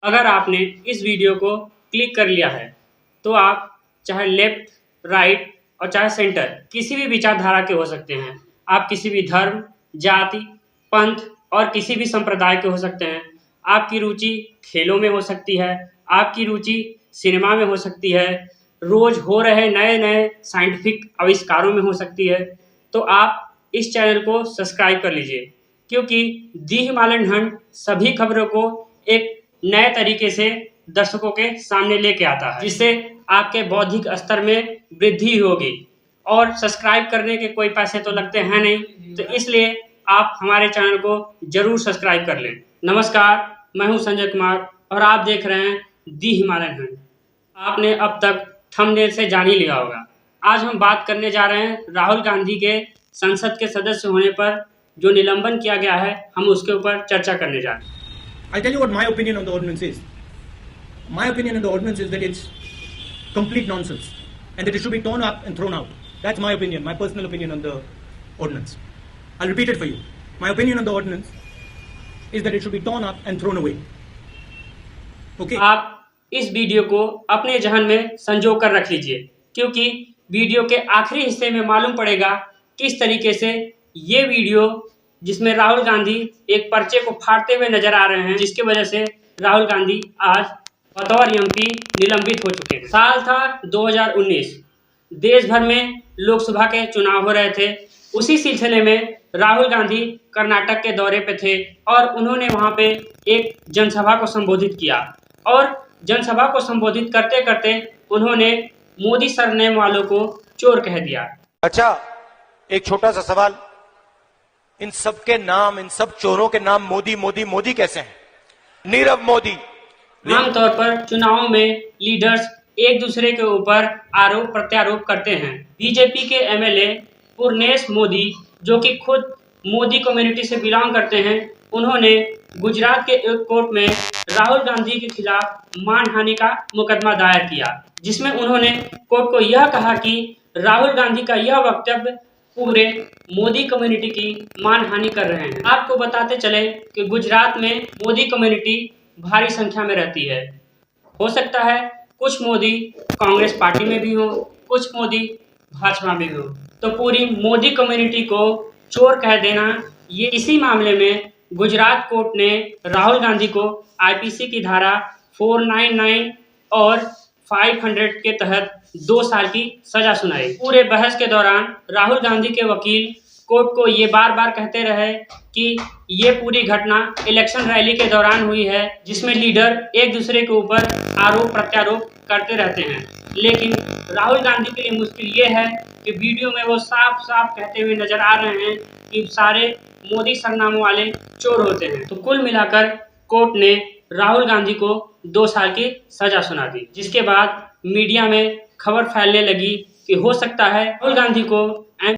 अगर आपने इस वीडियो को क्लिक कर लिया है तो आप चाहे लेफ्ट, राइट और चाहे सेंटर किसी भी विचारधारा के हो सकते हैं। आप किसी भी धर्म, जाति, पंथ और किसी भी संप्रदाय के हो सकते हैं। आपकी रुचि खेलों में हो सकती है, आपकी रुचि सिनेमा में हो सकती है, रोज हो रहे नए-नए साइंटिफिक आविष्कारों में हो सकती है। तो आप इस चैनल को सब्सक्राइब कर लीजिए क्योंकि दी हिमालयन हंट सभी खबरों को एक नए तरीके से दर्शकों के सामने लेके आता है, जिससे आपके बौद्धिक स्तर में वृद्धि होगी। और सब्सक्राइब करने के कोई पैसे तो लगते हैं नहीं, तो इसलिए आप हमारे चैनल को जरूर सब्सक्राइब कर लें। नमस्कार, मैं हूं संजय कुमार और आप देख रहे हैं दी हिमालयन हंट। आपने अब तक थंबनेल से जान ही लिया होगा। आज हम बात करने जा रहे हैं राहुल गांधी के संसद के सदस्य होने पर जो निलंबन किया गया है, हम उसके ऊपर चर्चा करने जा रहे हैं। I'll tell you what my opinion on the ordinance is. My opinion on the ordinance is that it's complete nonsense and that it should be torn up and thrown out. That's my opinion, my personal opinion on the ordinance. I'll repeat it for you. My opinion on the ordinance is that it should be torn up and thrown away. Okay? आप इस video को अपने जहन में संजो कर रख लीजिए क्योंकि वीडियो के आखिरी हिस्से में मालूम पड़ेगा किस तरीके से ये वीडियो, जिसमें राहुल गांधी एक पर्चे को फाड़ते हुए नजर आ रहे हैं, जिसकी वजह से राहुल गांधी आज बतौर एमपी निलंबित हो चुके हैं। साल था 2019, देश भर में लोकसभा के चुनाव हो रहे थे। उसी सिलसिले में राहुल गांधी कर्नाटक के दौरे पे थे और उन्होंने वहां पे एक जनसभा को संबोधित किया और जनसभा को संबोधित करते करते उन्होंने मोदी सरनेम वालों को चोर कह दिया। अच्छा, एक छोटा सा सवाल, इन सब के नाम, इन सब चोरों के नाम मोदी मोदी मोदी कैसे हैं? नीरव मोदी। आमतौर पर चुनावों में लीडर्स एक दूसरे के ऊपर आरोप प्रत्यारोप करते हैं। बीजेपी के एमएलए पूर्णेश मोदी, जो कि खुद मोदी कम्युनिटी से बिलोंग करते हैं, उन्होंने गुजरात के एक कोर्ट में राहुल गांधी के खिलाफ मानहानि का मुकदमा दायर किया, जिसमें उन्होंने कोर्ट को यह कहा कि राहुल गांधी का यह वक्तव्य पूरे मोदी कम्युनिटी की मानहानि कर रहे हैं। आपको बताते चले कि गुजरात में मोदी कम्युनिटी भारी संख्या में रहती है। हो सकता है कुछ मोदी कांग्रेस पार्टी में भी हो, कुछ मोदी भाजपा में हो, तो पूरी मोदी कम्युनिटी को चोर कह देना, ये इसी मामले में गुजरात कोर्ट ने राहुल गांधी को आईपीसी की धारा 499 और 500 के तहत 2 साल की सजा सुनाई। पूरे बहस के दौरान राहुल गांधी के वकील कोर्ट को ये बार बार कहते रहे कि ये पूरी घटना इलेक्शन रैली के दौरान हुई है, जिसमें लीडर एक दूसरे के ऊपर आरोप प्रत्यारोप करते रहते हैं। लेकिन राहुल गांधी के लिए मुश्किल ये है कि वीडियो में वो साफ साफ कहते हुए नजर आ रहे हैं कि सारे मोदी सरनामों वाले चोर होते हैं। तो कुल मिलाकर कोर्ट ने राहुल गांधी को 2 साल की सजा सुना दी, जिसके बाद मीडिया में खबर फैलने लगी कि हो सकता है राहुल गांधी को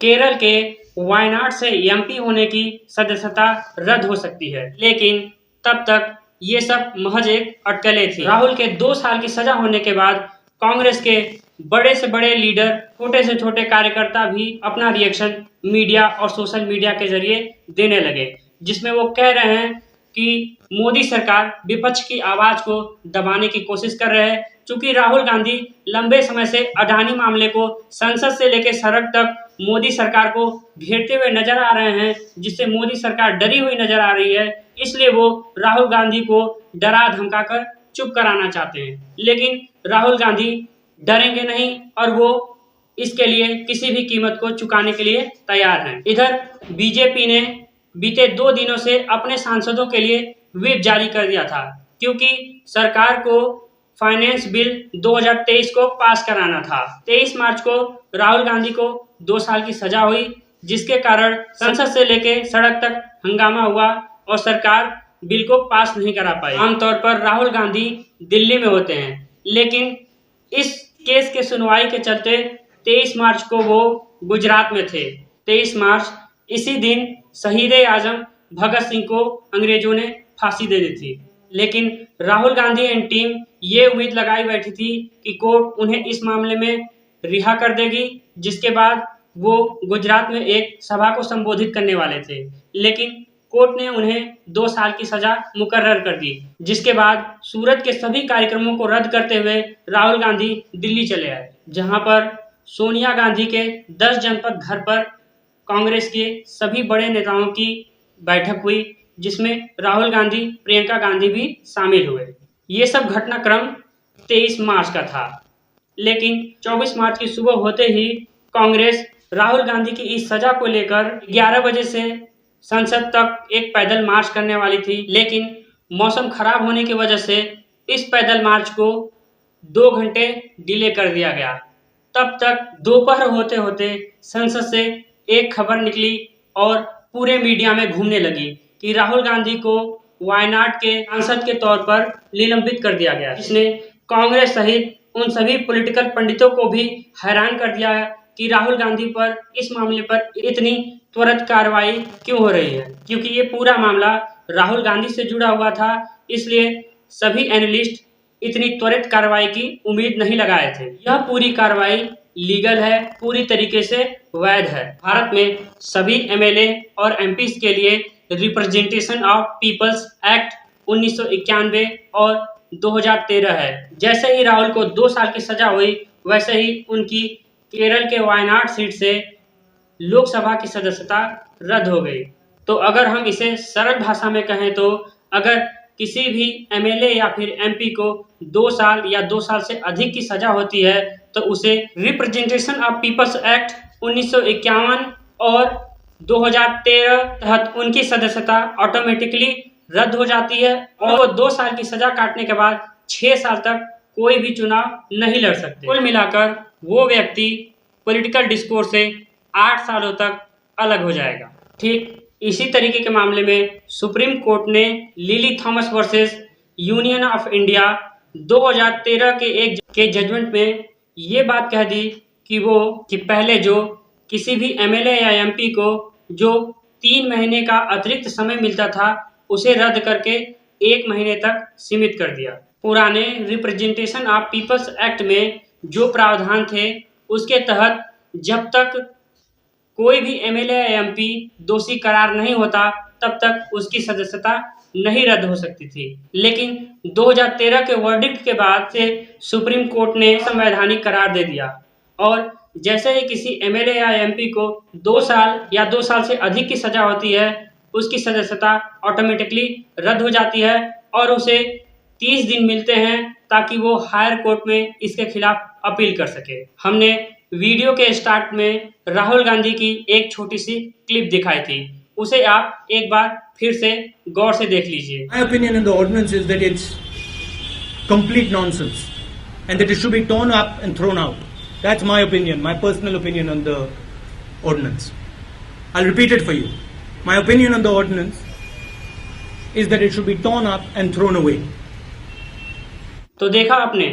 केरल के वायनाड से एमपी होने की सदस्यता रद्द हो सकती है। लेकिन तब तक ये सब महज एक अटकलें थी। राहुल के 2 साल की सजा होने के बाद कांग्रेस के बड़े से बड़े लीडर, छोटे से छोटे कार्यकर्ता भी अपना रिएक्शन मीडिया और सोशल मीडिया के जरिए देने लगे, जिसमें वो कह रहे हैं कि मोदी सरकार विपक्ष की आवाज को दबाने की कोशिश कर रहे हैं। चूंकि राहुल गांधी लंबे समय से अडानी मामले को संसद से लेकर सड़क तक मोदी सरकार को घेरते हुए नजर आ रहे हैं, जिससे मोदी सरकार डरी हुई नजर आ रही है, इसलिए वो राहुल गांधी को डरा धमकाकर चुप कराना चाहते हैं। लेकिन राहुल गांधी डरेंगे नहीं और वो इसके लिए किसी भी कीमत को चुकाने के लिए तैयार हैं। इधर बीजेपी ने बीते 2 दिनों से अपने सांसदों के लिए व्हिप जारी कर दिया था, क्योंकि सरकार को फाइनेंस बिल 2023 को पास कराना था। 23 मार्च को राहुल गांधी को 2 साल की सजा हुई, जिसके कारण संसद से लेकर सड़क तक हंगामा हुआ और सरकार बिल को पास नहीं करा पाई। आमतौर पर राहुल गांधी दिल्ली में होते हैं, लेकिन इस केस के सुनवाई के चलते 23 मार्च को वो गुजरात में थे। 23 मार्च, इसी दिन शहीद आजम भगत सिंह को अंग्रेजों ने फांसी दे दी थी। लेकिन राहुल गांधी एंड टीम ये उम्मीद लगाई बैठी थी कि कोर्ट उन्हें इस मामले में रिहा कर देगी, जिसके बाद वो गुजरात में एक सभा को संबोधित करने वाले थे। लेकिन कोर्ट ने उन्हें 2 साल की सजा मुकर्रर कर दी, जिसके बाद सूरत के सभी कार्यक्रमों को रद्द करते हुए राहुल गांधी दिल्ली चले आए, जहां पर सोनिया गांधी के 10 जनपद घर पर कांग्रेस के सभी बड़े नेताओं की बैठक हुई, जिसमें राहुल गांधी, प्रियंका गांधी भी शामिल हुए। ये सब घटनाक्रम 23 मार्च का था, लेकिन 24 मार्च की सुबह होते ही कांग्रेस राहुल गांधी की इस सजा को लेकर 11 बजे से संसद तक एक पैदल मार्च करने वाली थी, लेकिन मौसम खराब होने की वजह से इस पैदल मार्च को 2 घंटे डिले कर दिया गया। तब तक दोपहर होते होते संसद से एक खबर निकली और पूरे मीडिया में घूमने लगी कि राहुल गांधी को वायनाड के सांसद के तौर पर निलंबित कर दिया गया। इसने कांग्रेस सहित उन सभी पॉलिटिकल पंडितों को भी हैरान कर दिया कि राहुल गांधी पर इस मामले पर इतनी त्वरित कार्रवाई क्यों हो रही है, क्योंकि ये पूरा मामला राहुल गांधी से जुड़ा हुआ था, इसलिए सभी एनालिस्ट इतनी त्वरित कार्रवाई की उम्मीद नहीं लगाए थे। यह पूरी कार्रवाई लीगल है, पूरी तरीके से वैध है। भारत में सभी एमएलए और एमपीज के लिए रिप्रेजेंटेशन ऑफ पीपल्स एक्ट 1991 और 2013 है। जैसे ही राहुल को 2 साल की सजा हुई, वैसे ही उनकी केरल के वायनाड सीट से लोकसभा की सदस्यता रद्द हो गई। तो अगर हम इसे सरल भाषा में कहें तो अगर किसी भी एमएलए या फिर एमपी को 2 साल या 2 साल से अधिक की सजा होती है तो उसे रिप्रेजेंटेशन ऑफ पीपल्स एक्ट 1951 और 2013 तहत उनकी सदस्यता ऑटोमेटिकली रद्द हो जाती है और वो 2 साल की सजा काटने के बाद 6 साल तक कोई भी चुनाव नहीं लड़ सकते। कुल मिलाकर वो व्यक्ति पॉलिटिकल डिस्कोर्स से 8 सालों तक अलग हो जाएगा। ठीक इसी तरीके के मामले में सुप्रीम कोर्ट ने lily Thomas versus union of India 2013 के जजमेंट में ये बात कह दी कि पहले जो किसी भी एमएलए या एमपी को जो 3 महीने का अतिरिक्त समय मिलता था उसे रद्द करके 1 महीने तक सीमित कर दिया। पुराने रिप्रेजेंटेशन ऑफ पीपल्स एक्ट में जो प्रावधान थे उसके तहत जब तक कोई भी एमएलए या एमपी दोषी करार नहीं होता तब तक उसकी सदस्यता नहीं रद्द हो सकती थी, लेकिन 2013 के वर्डिक्ट के बाद से सुप्रीम कोर्ट ने संवैधानिक करार दे दिया और जैसे ही किसी एमएलए या एमपी को 2 साल या 2 साल से अधिक की सजा होती है उसकी सदस्यता ऑटोमेटिकली रद्द हो जाती है और उसे 30 दिन मिलते हैं ताकि वो हायर कोर्ट में इसके खिलाफ अपील कर सके। हमने वीडियो के स्टार्ट में राहुल गांधी की एक छोटी सी क्लिप दिखाई थी, उसे आप एक बार फिर से गौर से देख लीजिए। My opinion on the ordinance is that it's complete nonsense and that it should be torn up and thrown out. That's my opinion, my personal opinion on the ordinance. I'll repeat it for you. My opinion on the ordinance is that it should be torn up and thrown away. तो देखा आपने,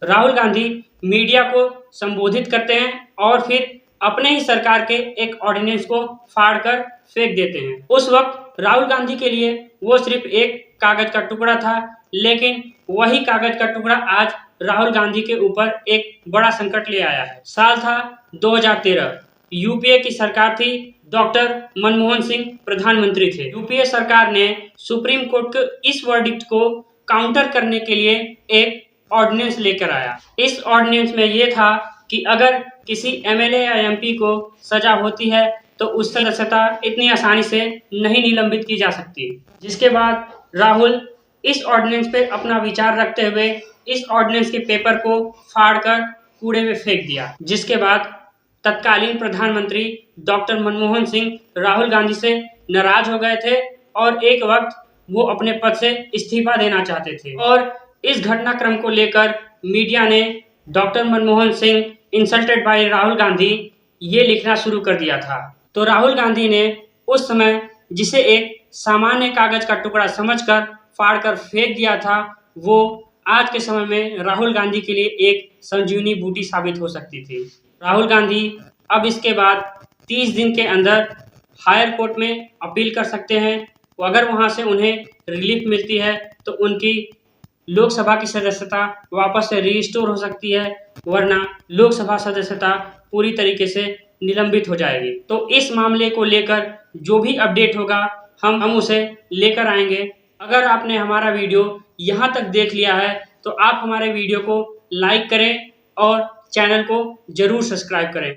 Rahul Gandhi media को संबोधित करते हैं और फिर अपने ही सरकार के एक ऑर्डिनेंस को फाड़कर फेंक देते हैं। उस वक्त राहुल गांधी के लिए वो सिर्फ एक कागज का टुकड़ा था, लेकिन वही कागज का टुकड़ा आज राहुल गांधी के ऊपर एक बड़ा संकट ले आया है। साल था 2013, यूपीए की सरकार थी, डॉक्टर मनमोहन सिंह प्रधानमंत्री थे। यूपीए सरकार ने सुप्रीम कोर्ट के इस वर्डिक्ट को काउंटर करने के लिए एक ऑर्डिनेंस लेकर आया। इस ऑर्डिनेंस में ये था कि अगर किसी एमएलए या एमपी को सजा होती है तो उस सदस्यता इतनी आसानी से नहीं निलंबित की जा सकती, जिसके बाद राहुल इस ऑर्डिनेंस पे अपना विचार रखते हुए इस ऑर्डिनेंस के पेपर को फाड़कर कूड़े में फेंक दिया, जिसके बाद तत्कालीन प्रधानमंत्री डॉक्टर मनमोहन सिंह राहुल गांधी से नाराज हो गए थे और एक वक्त वो अपने पद से इस्तीफा देना चाहते थे और इस घटनाक्रम को लेकर मीडिया ने doctor Manmohan Singh insulted by Rahul Gandhi ये लिखना शुरू कर दिया था। तो राहुल गांधी ने उस समय जिसे एक सामान्य कागज का टुकड़ा समझकर फाड़कर फेंक दिया था, वो आज के समय में राहुल गांधी के लिए एक संजीवनी बूटी साबित हो सकती थी। राहुल गांधी अब इसके बाद 30 दिन के अंदर हायर कोर्ट में अपील कर सकते हैं। अगर वहां से उन्हें रिलीफ मिलती है तो उनकी लोकसभा की सदस्यता वापस से रीस्टोर हो सकती है, वरना लोकसभा सदस्यता पूरी तरीके से निलंबित हो जाएगी। तो इस मामले को लेकर जो भी अपडेट होगा हम उसे लेकर आएंगे। अगर आपने हमारा वीडियो यहाँ तक देख लिया है तो आप हमारे वीडियो को लाइक करें और चैनल को जरूर सब्सक्राइब करें।